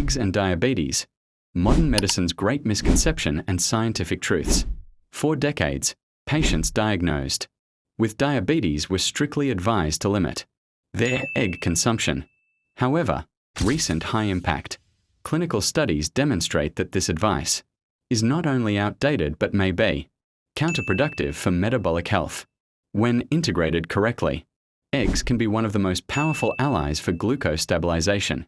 Eggs and diabetes. Modern medicine's great misconception and scientific truths. For decades, patients diagnosed with diabetes were strictly advised to limit their egg consumption. However, recent high-impact clinical studies demonstrate that this advice is not only outdated but may be counterproductive for metabolic health. When integrated correctly, eggs can be one of the most powerful allies for glucose stabilization,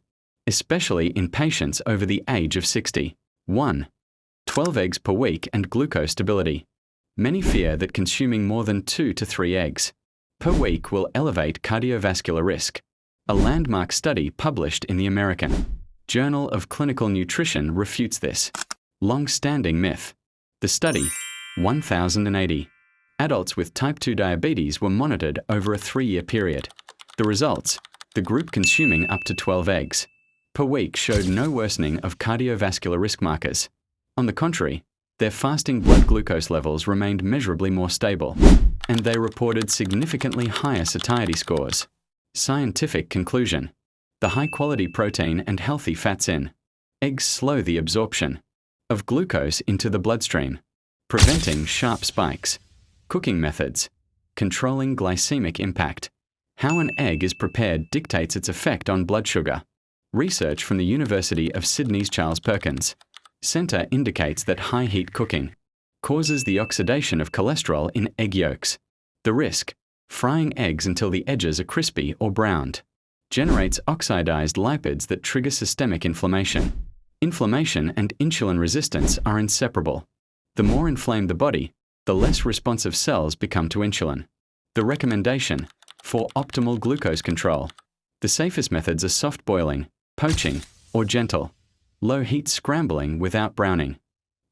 especially in patients over the age of 60. 1. 12 eggs per week and glucose stability. Many fear that consuming more than 2 to 3 eggs per week will elevate cardiovascular risk. A landmark study published in the American Journal of Clinical Nutrition refutes this long-standing myth. The study, 1,080 adults with type 2 diabetes were monitored over a 3-year period. The results, the group consuming up to 12 eggs per week showed no worsening of cardiovascular risk markers. On the contrary, their fasting blood glucose levels remained measurably more stable, and they reported significantly higher satiety scores. Scientific conclusion: the high-quality protein and healthy fats in eggs slow the absorption of glucose into the bloodstream, preventing sharp spikes. Cooking methods. Controlling glycemic impact. How an egg is prepared dictates its effect on blood sugar. Research from the University of Sydney's Charles Perkins Centre indicates that high-heat cooking causes the oxidation of cholesterol in egg yolks. The risk: frying eggs until the edges are crispy or browned generates oxidized lipids that trigger systemic inflammation. Inflammation and insulin resistance are inseparable. The more inflamed the body, the less responsive cells become to insulin. The recommendation for optimal glucose control. The safest methods are soft boiling, poaching, or gentle, low-heat scrambling without browning.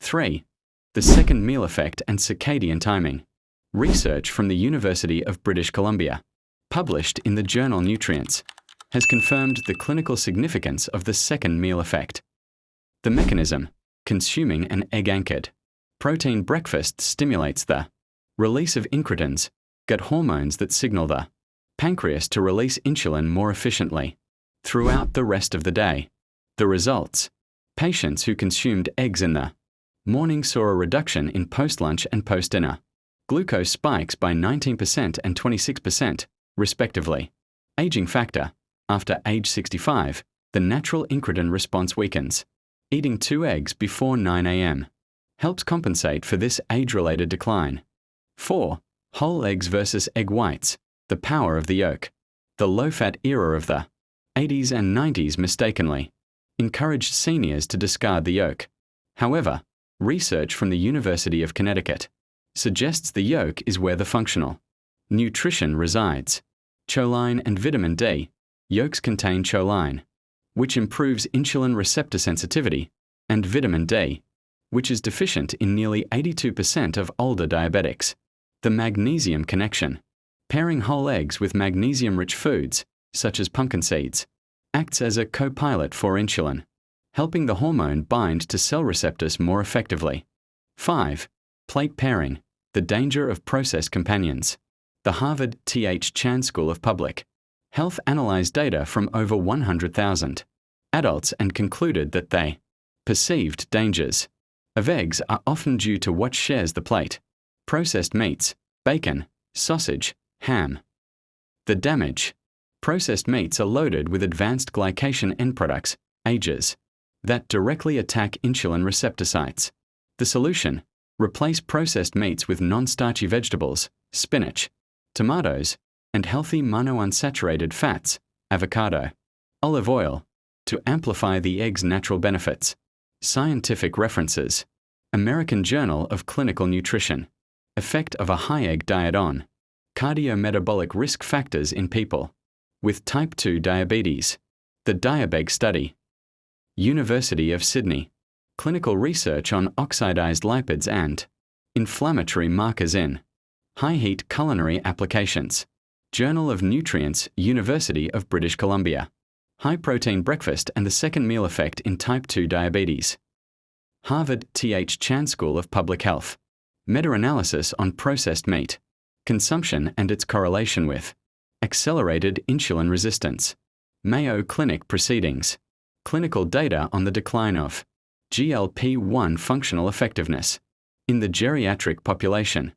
3. The second meal effect and circadian timing. Research from the University of British Columbia, published in the journal Nutrients, has confirmed the clinical significance of the second meal effect. The mechanism: consuming an egg-anchored protein breakfast stimulates the release of incretins, gut hormones that signal the pancreas to release insulin more efficiently throughout the rest of the day. The results: patients who consumed eggs in the morning saw a reduction in post-lunch and post-dinner glucose spikes by 19% and 26%, respectively. Aging factor: after age 65, the natural incretin response weakens. Eating 2 eggs before 9 a.m. helps compensate for this age-related decline. 4. Whole eggs versus egg whites. The power of the yolk. The low-fat era of the 80s and 90s mistakenly encouraged seniors to discard the yolk. However, research from the University of Connecticut suggests the yolk is where the functional nutrition resides. Choline and vitamin D. Yolks contain choline, which improves insulin receptor sensitivity, and vitamin D, which is deficient in nearly 82% of older diabetics. The magnesium connection. Pairing whole eggs with magnesium-rich foods, such as pumpkin seeds, acts as a co-pilot for insulin, helping the hormone bind to cell receptors more effectively. 5. Plate pairing. The danger of processed companions. The Harvard T.H. Chan School of Public Health analyzed data from over 100,000 adults and concluded that they perceived dangers of eggs are often due to what shares the plate: processed meats, bacon, sausage, ham. The damage: processed meats are loaded with advanced glycation end products, AGEs, that directly attack insulin receptor sites. The solution: replace processed meats with non-starchy vegetables, spinach, tomatoes, and healthy monounsaturated fats, avocado, olive oil, to amplify the egg's natural benefits. Scientific references: American Journal of Clinical Nutrition. Effect of a high egg diet on cardiometabolic risk factors in people with type 2 diabetes. The Diabetics study. University of Sydney. Clinical research on oxidized lipids and inflammatory markers in high-heat culinary applications. Journal of Nutrients, University of British Columbia. High-protein breakfast and the second meal effect in type 2 diabetes. Harvard T.H. Chan School of Public Health. Meta-analysis on processed meat consumption and its correlation with accelerated insulin resistance. Mayo Clinic proceedings. Clinical data on the decline of GLP-1 functional effectiveness in the geriatric population.